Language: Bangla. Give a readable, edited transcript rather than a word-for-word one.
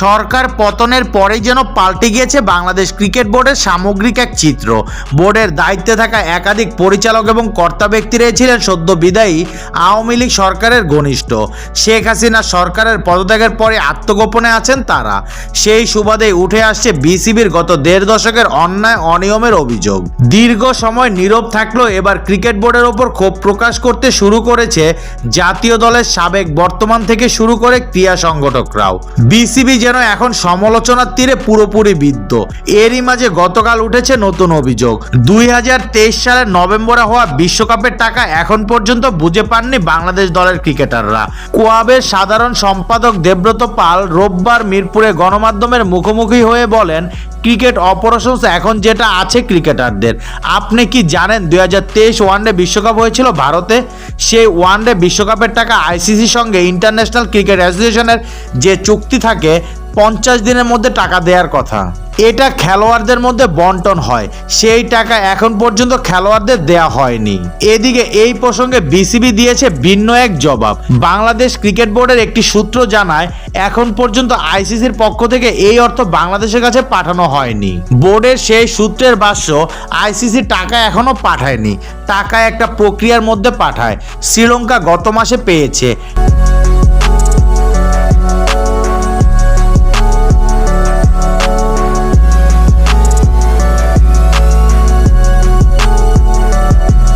সরকার পতনের পরেই যেন পাল্টে গিয়েছে বাংলাদেশ ক্রিকেট বোর্ডের সামগ্রিক এক চিত্র। বোর্ডের দায়িত্বে থাকা একাধিক পরিচালক এবং কর্তা ব্যক্তিরাই ছিলেন সদ্য বিদায়ী আওয়ামী লীগ সরকারের ঘনিষ্ঠ। শেখ হাসিনা সরকারের পদত্যাগের পরে আত্মগোপনে আছেন তারা। সেই সুবাদেই উঠে আসছে বিসিবির গত দেড় দশকের অন্যায় অনিয়মের অভিযোগ। দীর্ঘ সময় নীরব থাকলেও এবার ক্রিকেট বোর্ডের ওপর ক্ষোভ প্রকাশ করতে শুরু করেছে জাতীয় দলের সাবেক, বর্তমান থেকে শুরু করে ক্রীড়া সংগঠকরাও। বিসিবি যেন এখন সমালোচনার তীরে পুরোপুরি বিদ্ধ। এরই মাঝে গতকাল উঠেছে নতুন অভিযোগ। 2023 সালের নভেম্বরে হওয়া বিশ্বকাপের টাকা এখন পর্যন্ত বুঝে পাননি বাংলাদেশ দলের ক্রিকেটাররা। কোয়াবের সাধারণ সম্পাদক দেবব্রত পাল রোববার মিরপুরে গণমাধ্যমের মুখোমুখি হয়ে বলেন, ক্রিকেট অপারেশনস এখন যেটা আছে ক্রিকেটারদের। আপনি কি জানেন 2023 ওয়ানডে বিশ্বকাপ হয়েছিল ভারতে? সেই ওয়ানডে বিশ্বকাপের টাকা আইসিসির সঙ্গে ইন্টারন্যাশনাল ক্রিকেট অ্যাসোসিয়েশনের যে চুক্তি থাকে 50 দিনের মধ্যে টাকা দেওয়ার কথা, এটা খেলোয়াড়দের মধ্যে বন্টন হয়। সেই টাকা এখন পর্যন্ত খেলোয়াড়দের দেয়া হয়নি। এদিকে এই প্রসঙ্গে বিসিবি দিয়েছে ভিন্ন এক জবাব। বাংলাদেশ ক্রিকেট বোর্ডের একটি সূত্র জানায়, এখন পর্যন্ত আইসিসির পক্ষ থেকে এই অর্থ বাংলাদেশের কাছে পাঠানো হয়নি। বোর্ডের সেই সূত্রের ভাষ্য, আইসিসি টাকা এখনো পাঠায়নি, টাকা একটা প্রক্রিয়ার মধ্যে পাঠায়। শ্রীলঙ্কা গত মাসে পেয়েছে।